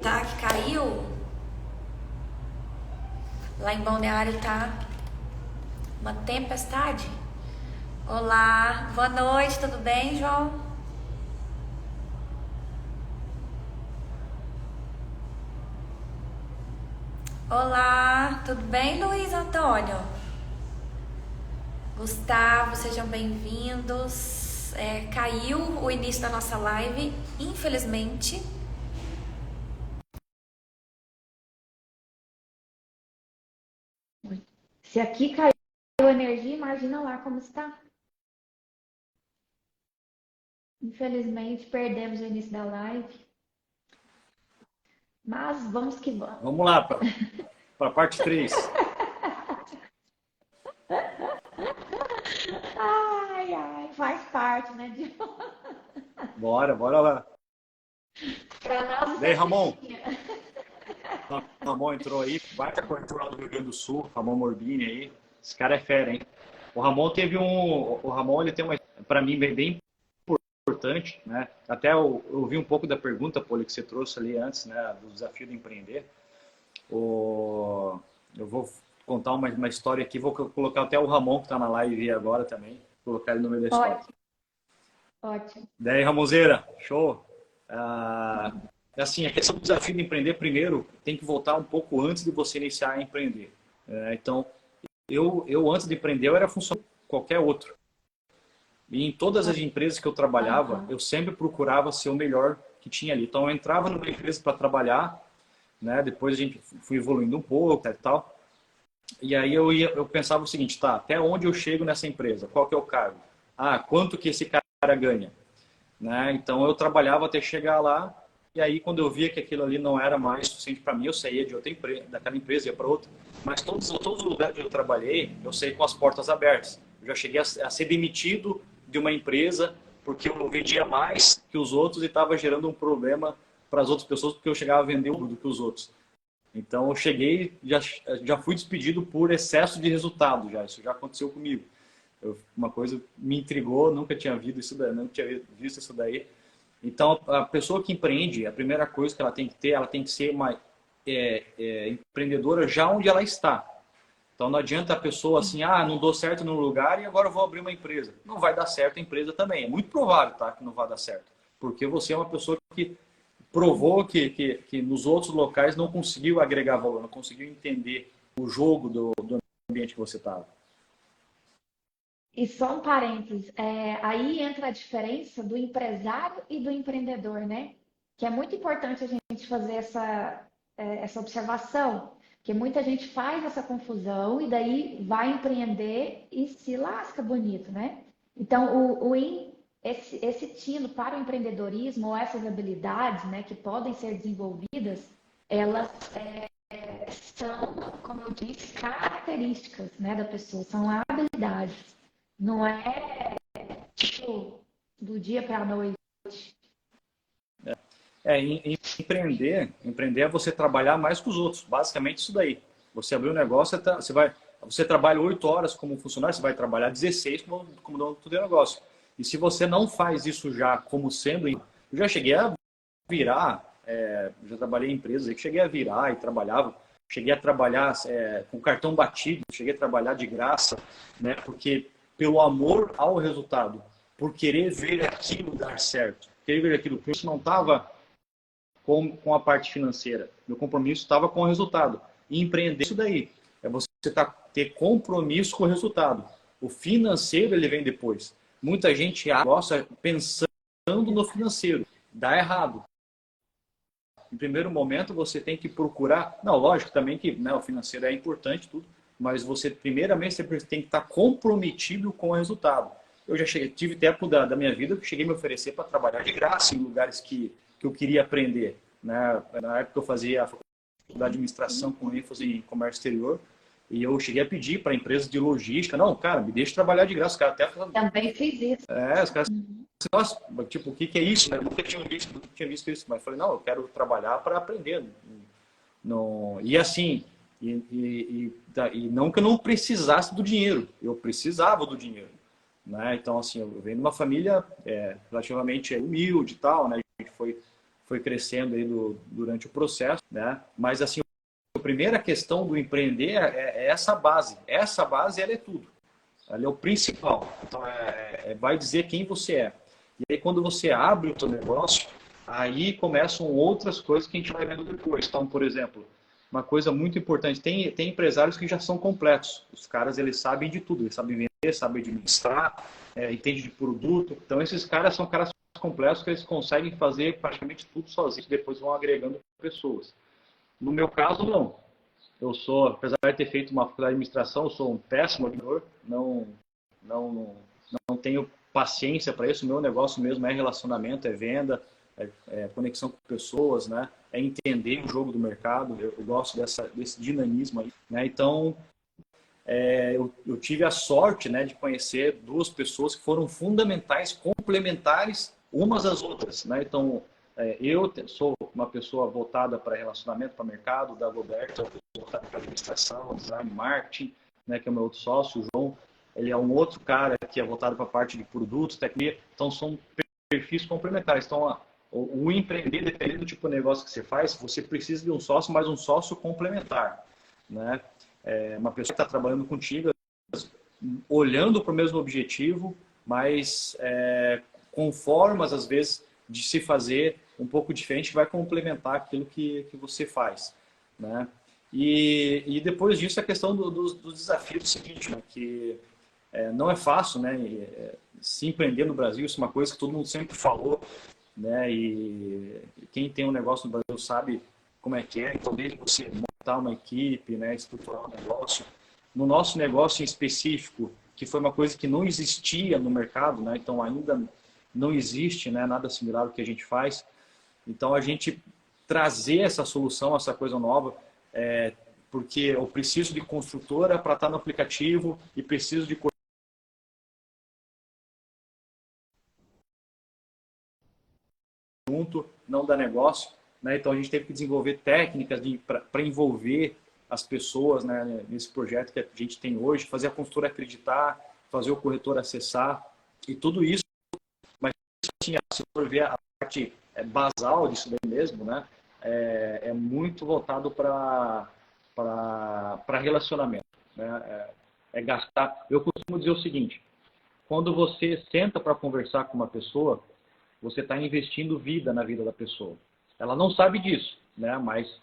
tá? Que caiu. Lá em Balneário tá uma tempestade. Olá, boa noite, tudo bem, João? Olá, tudo bem, Luiz Antônio? Gustavo, sejam bem-vindos. Caiu o início da nossa live, infelizmente. Se aqui caiu a energia, imagina lá como está. Infelizmente, perdemos o início da live. Mas vamos que vamos. Vamos lá para a parte 3. Ai, ai, faz parte, né? Bora lá. Para nós, Daí, Ramon. tinha. Ramon entrou aí, baita corretor lá do Rio Grande do Sul, Ramon Morbini aí. Esse cara é fera, hein? O Ramon ele tem uma, para mim, bem importante, né? Até eu ouvi um pouco da pergunta, Poli, que você trouxe ali antes, né? Do desafio de empreender. Eu vou contar uma história aqui, vou colocar até o Ramon, que está na live agora também, colocar ele no meio da história. Ótimo. Daí, Ramonzeira, show! Assim, a questão do desafio de empreender, primeiro, tem que voltar um pouco antes de você iniciar a empreender. Então, eu antes de empreender, eu era funcionário qualquer outro. E em todas as empresas que eu trabalhava, eu sempre procurava ser o melhor que tinha ali. Então, eu entrava numa empresa para trabalhar, né? Depois a gente foi evoluindo um pouco e tal. E aí eu pensava o seguinte, tá, até onde eu chego nessa empresa? Qual que é o cargo? Quanto que esse cara ganha? Né? Então, eu trabalhava até chegar lá. E aí, quando eu via que aquilo ali não era mais suficiente para mim, eu saía de outra empresa, daquela empresa e ia para outra. Mas todos os lugares que eu trabalhei, eu saí com as portas abertas. Eu já cheguei a ser demitido de uma empresa porque eu vendia mais que os outros e estava gerando um problema para as outras pessoas porque eu chegava a vender mais do que os outros. Então, eu cheguei, já fui despedido por excesso de resultado. Isso já aconteceu comigo. Uma coisa me intrigou, nunca tinha visto isso daí. Então, a pessoa que empreende, a primeira coisa que ela tem que ser uma empreendedora já onde ela está. Então, não adianta a pessoa assim, não dou certo no lugar e agora eu vou abrir uma empresa. Não vai dar certo a empresa também. É muito provável, tá, que não vai dar certo. Porque você é uma pessoa que provou que nos outros locais não conseguiu agregar valor, não conseguiu entender o jogo do ambiente que você estava. E só um parênteses, aí entra a diferença do empresário e do empreendedor, né? Que é muito importante a gente fazer essa observação, porque muita gente faz essa confusão e daí vai empreender e se lasca bonito, né? Então, esse tino para o empreendedorismo ou essas habilidades, né, que podem ser desenvolvidas, elas são, como eu disse, características, né, da pessoa, são habilidades. Não é tipo do dia para a noite. Empreender é você trabalhar mais que os outros. Basicamente isso daí. Você abrir um negócio, você trabalha 8 horas como funcionário, você vai trabalhar 16 como dono do teu negócio. E se você não faz isso já como sendo... Eu já cheguei a virar, já trabalhei em empresas que cheguei a virar e trabalhava. Cheguei a trabalhar com cartão batido, cheguei a trabalhar de graça, né? Porque pelo amor ao resultado, por querer ver aquilo dar certo, querer ver aquilo, porque isso não estava com a parte financeira, meu compromisso estava com o resultado. E empreender isso daí, é você ter compromisso com o resultado. O financeiro ele vem depois. Muita gente gosta pensando no financeiro, dá errado. Em primeiro momento você tem que procurar, não, lógico também que, né, o financeiro é importante tudo, mas primeiramente você tem que estar comprometido com o resultado. Eu já tive tempo da minha vida que cheguei a me oferecer para trabalhar de graça em lugares que eu queria aprender, né? Na época eu fazia a faculdade de administração com ênfase em comércio exterior e eu cheguei a pedir para empresas de logística, não, cara, me deixa trabalhar de graça. Os caras até Também fiz isso. os caras, nossa, tipo, o que é isso? Né? Eu nunca tinha visto isso, mas eu falei, não, eu quero trabalhar para aprender. E assim, e não que eu não precisasse do dinheiro, eu precisava do dinheiro. Né? Então, assim, eu venho de uma família relativamente humilde e tal, né? A gente foi foi crescendo aí durante o processo, né? Mas assim, a primeira questão do empreender é essa base. Essa base, ela é tudo. Ela é o principal. Então, vai dizer quem você é. E aí, quando você abre o seu negócio, aí começam outras coisas que a gente vai vendo depois. Então, por exemplo, uma coisa muito importante, tem empresários que já são completos. Os caras, eles sabem de tudo. Eles sabem vender, sabem administrar, entendem de produto. Então, esses caras são caras completos que eles conseguem fazer praticamente tudo sozinhos. Depois vão agregando pessoas. No meu caso, não. Eu sou, apesar de ter feito uma faculdade de administração, eu sou um péssimo vendedor, não tenho paciência para isso. O meu negócio mesmo é relacionamento, é venda, é conexão com pessoas, né? É entender o jogo do mercado. Eu gosto desse dinamismo aí, né? Então, eu tive a sorte, né, de conhecer duas pessoas que foram fundamentais, complementares umas às outras, né? Então, eu sou uma pessoa voltada para relacionamento, para mercado, da Roberta, voltada para administração, design, marketing, né, que é o meu outro sócio, o João. Ele é um outro cara que é voltado para a parte de produtos, tecnologia. Então, são perfis complementares. Então, o empreender, dependendo do tipo de negócio que você faz, você precisa de um sócio, mas um sócio complementar, né? Uma pessoa que está trabalhando contigo, olhando para o mesmo objetivo, mas com formas, às vezes, de se fazer um pouco diferente, que vai complementar aquilo que você faz, né? E depois disso, a questão do desafio do seguinte, né? Que não é fácil, né? Se empreender no Brasil, isso é uma coisa que todo mundo sempre falou, né? E quem tem um negócio no Brasil sabe como é que é. Então, desde você montar uma equipe, né? Estruturar um negócio. No nosso negócio em específico, que foi uma coisa que não existia no mercado, né? Então, ainda não existe, né, nada similar ao que a gente faz. Então, a gente trazer essa solução, essa coisa nova, porque eu preciso de construtora para estar no aplicativo e preciso de junto, não dá negócio, né? Então, a gente teve que desenvolver técnicas para envolver as pessoas, né, nesse projeto que a gente tem hoje, fazer a construtora acreditar, fazer o corretor acessar, e tudo isso. Mas, assim, se for ver a parte basal disso daí mesmo, né, é muito voltado para relacionamento, né? Gastar. Eu costumo dizer o seguinte: quando você senta para conversar com uma pessoa, você está investindo vida na vida da pessoa. Ela não sabe disso, né? Mas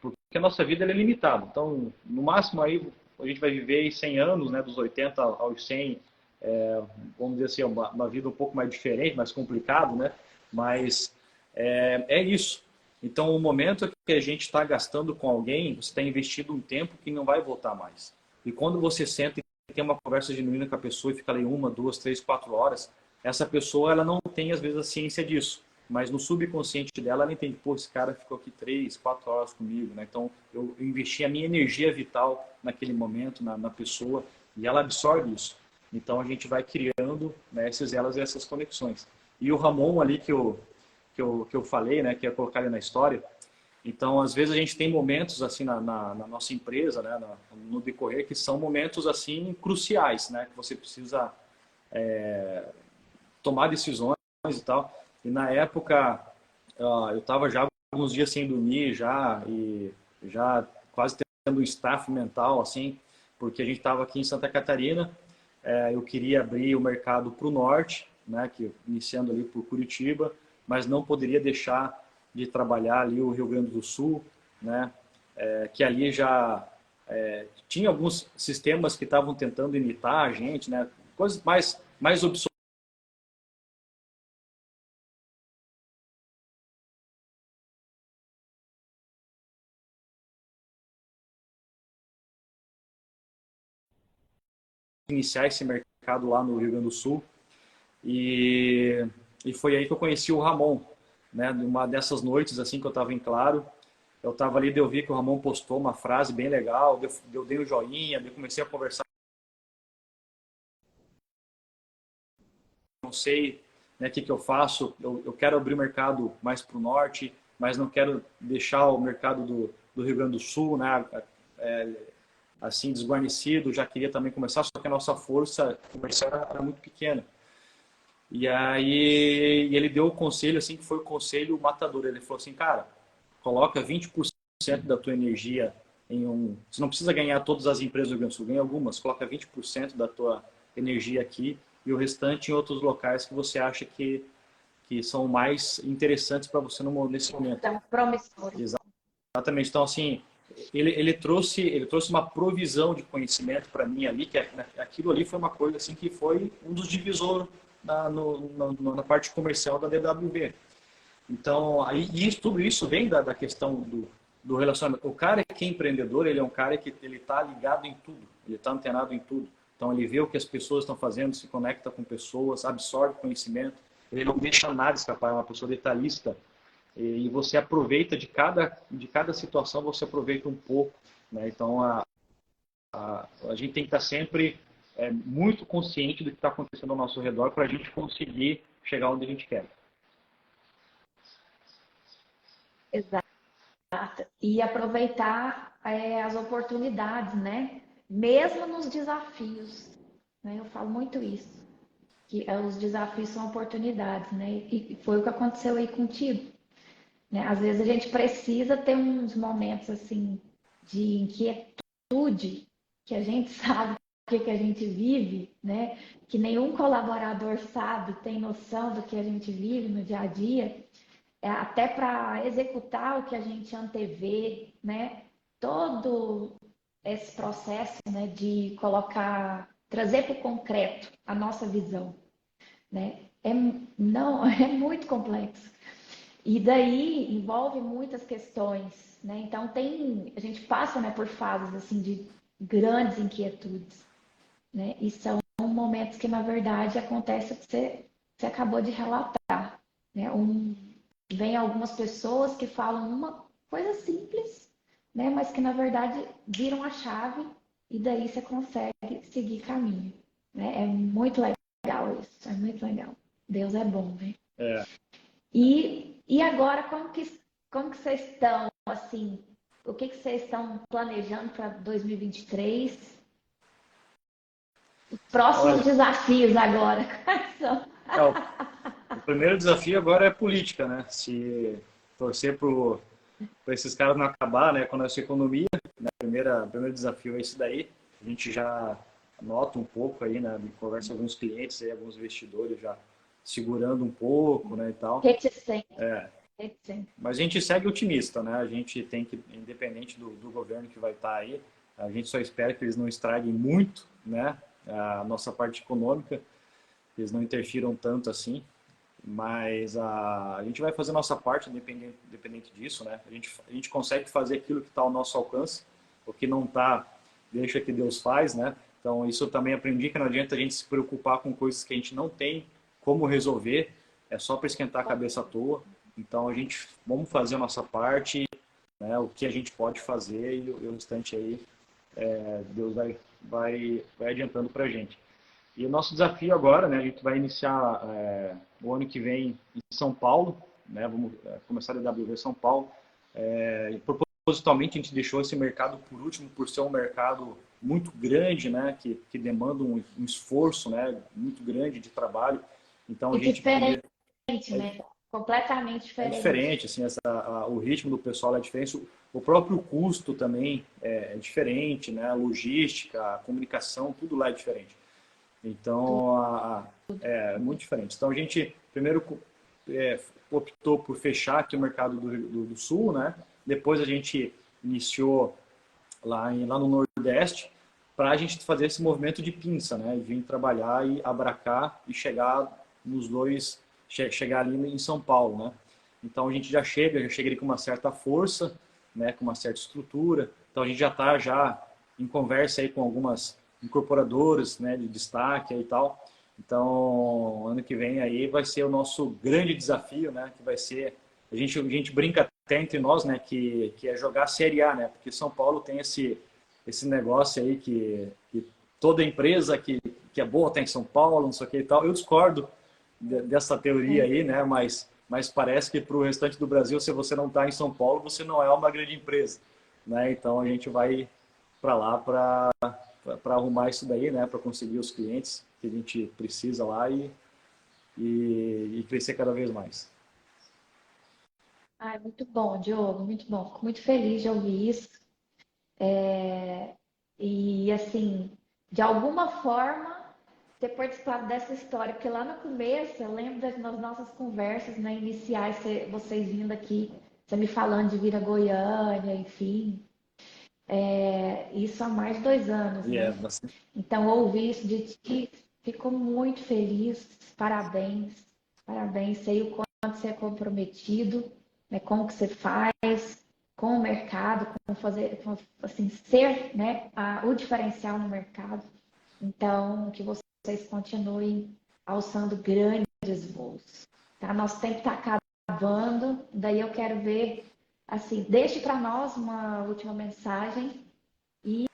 porque a nossa vida é limitada. Então, no máximo aí a gente vai viver 100 anos, né? Dos 80 aos 100. Vamos dizer assim, uma vida um pouco mais diferente, mais complicado, né? Mas é isso. Então, o momento que a gente está gastando com alguém, você está investindo um tempo que não vai voltar mais. E quando você senta e tem uma conversa genuína com a pessoa e fica ali 1, 2, 3, 4 horas, essa pessoa, ela não tem, às vezes, a ciência disso. Mas no subconsciente dela, ela entende: pô, esse cara ficou aqui 3, 4 horas comigo, né? Então, eu investi a minha energia vital naquele momento, na pessoa, e ela absorve isso. Então, a gente vai criando, né, esses elos e essas conexões. E o Ramon ali que eu falei, né, que ia colocar ele na história. Então, às vezes, a gente tem momentos, assim, na nossa empresa, né, no decorrer, que são momentos, assim, cruciais, né? Que você precisa tomar decisões e tal. E na época, eu estava já alguns dias sem dormir já, e já quase tendo um staff mental, assim, porque a gente estava aqui em Santa Catarina. Eu queria abrir o mercado para o norte, né, iniciando ali por Curitiba, mas não poderia deixar de trabalhar ali o Rio Grande do Sul, né, que ali já tinha alguns sistemas que estavam tentando imitar a gente, né, coisas mais obsoletas, iniciar esse mercado lá no Rio Grande do Sul. E foi aí que eu conheci o Ramon, né? Numa dessas noites assim que eu estava em claro, eu estava ali, eu vi que o Ramon postou uma frase bem legal, eu dei um joinha, eu comecei a conversar. Não sei, né, o que eu faço, eu quero abrir o mercado mais para o norte, mas não quero deixar o mercado do Rio Grande do Sul, né, assim, desguarnecido. Já queria também começar, só que a nossa força comercial era muito pequena. E aí ele deu o conselho, assim, que foi o conselho matador. Ele falou assim, cara, coloca 20% da tua energia em um... Você não precisa ganhar todas as empresas do Rio Grande do Sul, ganha algumas. Coloca 20% da tua energia aqui e o restante em outros locais que você acha que são mais interessantes para você nesse momento. Então, promissor. Exatamente. Então, assim, ele trouxe uma provisão de conhecimento para mim ali, que aquilo ali foi uma coisa assim que foi um dos divisores na parte comercial da DWV. Então, aí, tudo isso vem da questão do relacionamento. O cara que é empreendedor, ele é um cara que ele está ligado em tudo, ele está antenado em tudo. Então, ele vê o que as pessoas estão fazendo, se conecta com pessoas, absorve conhecimento, ele não deixa nada escapar, é uma pessoa detalhista. E você aproveita de cada situação, você aproveita um pouco, né? Então, a gente tem que estar sempre muito consciente do que está acontecendo ao nosso redor para a gente conseguir chegar onde a gente quer. Exato. E aproveitar as oportunidades, né? Mesmo nos desafios, né? Eu falo muito isso, que os desafios são oportunidades, né? E foi o que aconteceu aí contigo, né? Às vezes a gente precisa ter uns momentos assim de inquietude, que a gente sabe o que a gente vive, né? Que nenhum colaborador sabe, tem noção do que a gente vive no dia a dia, até para executar o que a gente antevê, né? Todo esse processo, né, de trazer para o concreto a nossa visão, né? Não, é muito complexo. E daí envolve muitas questões, né? Então a gente passa, né, por fases assim de grandes inquietudes, né? E são momentos que na verdade acontece o que você acabou de relatar, né? Vem algumas pessoas que falam uma coisa simples, né? Mas que na verdade viram a chave e daí você consegue seguir caminho, né? É muito legal isso, é muito legal. Deus é bom, né? É. E agora, como que vocês estão, assim, o que vocês estão planejando para 2023? Os próximos Olha, desafios agora, quais são? o primeiro desafio agora é política, né? Se torcer para esses caras não acabar, né, com a nossa economia, né? O primeiro desafio é esse daí. A gente já nota um pouco aí, né, conversa com alguns clientes, aí, alguns investidores já segurando um pouco, né, e tal. Reticente, É, reticente. mas a gente segue otimista, né? A gente tem que, independente do governo que vai estar aí, a gente só espera que eles não estraguem muito, né, a nossa parte econômica, que eles não interfiram tanto assim. Mas a gente vai fazer a nossa parte, independente disso, né? A gente consegue fazer aquilo que está ao nosso alcance, o que não está, deixa que Deus faz, né? Então, isso eu também aprendi que não adianta a gente se preocupar com coisas que a gente não tem como resolver, é só para esquentar a cabeça à toa. Então, vamos fazer a nossa parte, né? O que a gente pode fazer e o restante aí, Deus vai adiantando para a gente. E o nosso desafio agora, né, a gente vai iniciar o ano que vem em São Paulo, né, vamos começar a DWV São Paulo. Propositalmente a gente deixou esse mercado por último, por ser um mercado muito grande, né, que demanda um esforço, né, muito grande de trabalho. Então a E gente diferente, né? Completamente é diferente. diferente, assim, o ritmo do pessoal é diferente, o próprio custo também é diferente, né, a logística, a comunicação, tudo lá é diferente. Então, é muito diferente. Então, a gente primeiro optou por fechar aqui o mercado do Sul, né? Depois a gente iniciou lá no Nordeste para a gente fazer esse movimento de pinça, né? E vir trabalhar e abracar e chegar nos dois, chegar ali em São Paulo, né? Então, a gente já chega ali com uma certa força, né? Com uma certa estrutura. Então, a gente já está em conversa aí com algumas incorporadoras, né, de destaque e tal. Então, ano que vem aí vai ser o nosso grande desafio, né, que vai ser a gente brinca até entre nós, né, que é jogar a Série A, né, porque São Paulo tem esse negócio aí que toda empresa que é boa tem em São Paulo, não sei o que e tal. Eu discordo dessa teoria aí, né, mas parece que para o restante do Brasil, se você não está em São Paulo, você não é uma grande empresa, né? Então a gente vai para lá para arrumar isso daí, né, para conseguir os clientes que a gente precisa lá e e crescer cada vez mais. Ai, muito bom, Diogo, muito bom. Fico muito feliz de ouvir isso. E assim, de alguma forma, ter participado dessa história, porque lá no começo, eu lembro das nossas conversas, né, iniciais, vocês vindo aqui, você me falando de vir a Goiânia, enfim, isso há mais de 2 anos, E é né? bastante. Então, ouvir isso de ti, fico muito feliz, parabéns, parabéns, sei o quanto você é comprometido, né, com o que você faz, com o mercado, com fazer, assim, ser, né, o diferencial no mercado. Então, que vocês continuem alçando grandes voos. Tá? Nosso tempo está acabando, daí eu quero ver, assim, deixe para nós uma última mensagem e,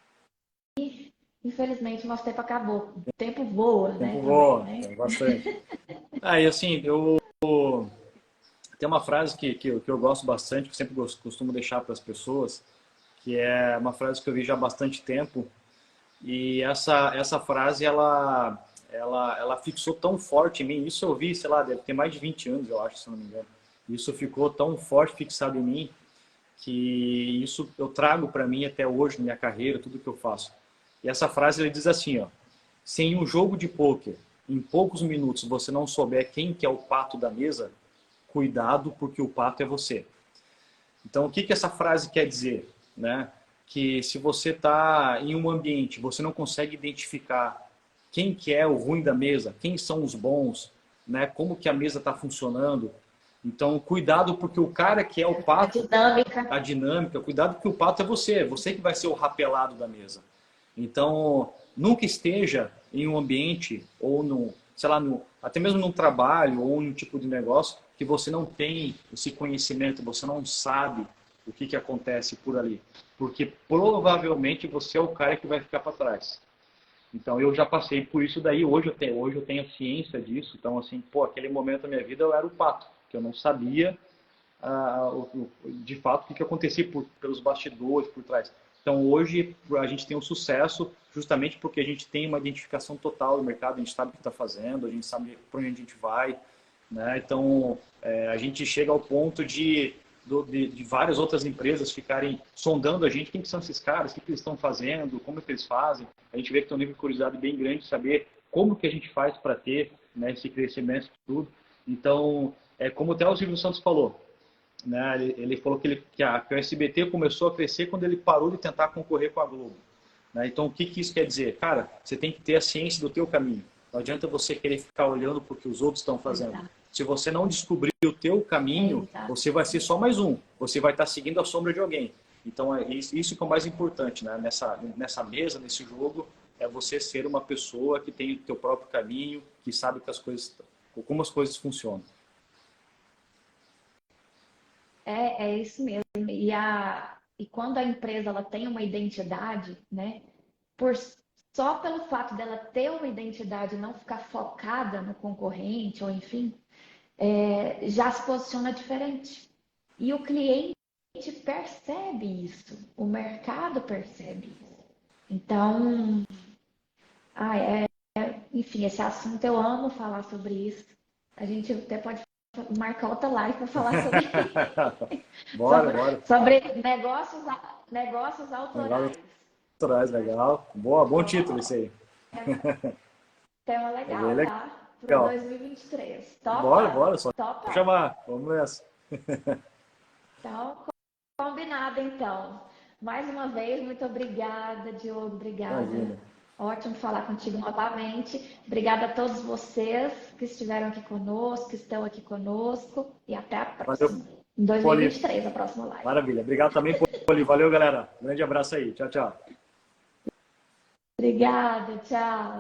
infelizmente, nosso tempo acabou. O tempo voa, O né, tempo também, voa, né? tem bastante. E assim, tem uma frase que eu gosto bastante, que eu sempre costumo deixar para as pessoas, que é uma frase que eu vi já há bastante tempo, e essa frase, ela fixou tão forte em mim, isso eu vi, sei lá, deve ter mais de 20 anos, eu acho, se não me engano. Isso ficou tão forte, fixado em mim, que isso eu trago para mim até hoje, na minha carreira, tudo que eu faço. E essa frase, ele diz assim, ó: se em um jogo de pôquer, em poucos minutos, você não souber quem que é o pato da mesa, cuidado, porque o pato é você. Então, o que essa frase quer dizer? Né? Que se você está em um ambiente, você não consegue identificar quem que é o ruim da mesa, quem são os bons, né? Como que a mesa está funcionando. Então, cuidado, porque o cara que é o A pato, dinâmica. a dinâmica, cuidado, porque o pato é você que vai ser o rapelado da mesa. Então, nunca esteja em um ambiente ou no, sei lá, até mesmo num trabalho ou em um tipo de negócio que você não tem esse conhecimento, você não sabe o que acontece por ali. Porque provavelmente você é o cara que vai ficar para trás. Então, eu já passei por isso daí, hoje eu tenho a ciência disso. Então, assim, aquele momento da minha vida eu era o pato, que eu não sabia de fato o que acontecia pelos bastidores, por trás. Então, hoje, a gente tem um sucesso justamente porque a gente tem uma identificação total do mercado, a gente sabe o que está fazendo, a gente sabe para onde a gente vai, né? Então, a gente chega ao ponto de várias outras empresas ficarem sondando a gente, quem que são esses caras, o que eles estão fazendo, como é que eles fazem. A gente vê que tem um nível de curiosidade bem grande de saber como que a gente faz para ter, né, esse crescimento e tudo. Então, como até o Silvio Santos falou, né, ele falou que o SBT começou a crescer quando ele parou de tentar concorrer com a Globo. Né? Então, o que isso quer dizer? Cara, você tem que ter a ciência do teu caminho. Não adianta você querer ficar olhando para o que os outros estão fazendo. Exato. Se você não descobrir o teu caminho, você vai ser só mais um. Você vai estar seguindo a sombra de alguém. Então, isso que é o mais importante, né? Nessa mesa, nesse jogo, é você ser uma pessoa que tem o teu próprio caminho, que sabe que como as coisas funcionam. É isso mesmo. E quando a empresa ela tem uma identidade, né? Só pelo fato dela ter uma identidade e não ficar focada no concorrente, ou enfim, já se posiciona diferente. E o cliente percebe isso, o mercado percebe isso. Então, enfim, esse assunto eu amo falar sobre isso. A gente até pode marcar outra live para falar sobre bora. Sobre negócios autorais. Autorais, legal. Bom título isso aí. Tema legal, legal. Tá? Para 2023. Topa? Bora. Só Topa? chamar. Vamos nessa. Então, combinado então. Mais uma vez, muito obrigada, Diogo. Obrigada. Imagina. Ótimo falar contigo novamente. Obrigada a todos vocês que estiveram aqui conosco, que estão aqui conosco. E até a próxima. Valeu. Em 2023, a próxima live. Maravilha. Obrigado também, Poli. Valeu, galera. Grande abraço aí. Tchau. Obrigada, tchau.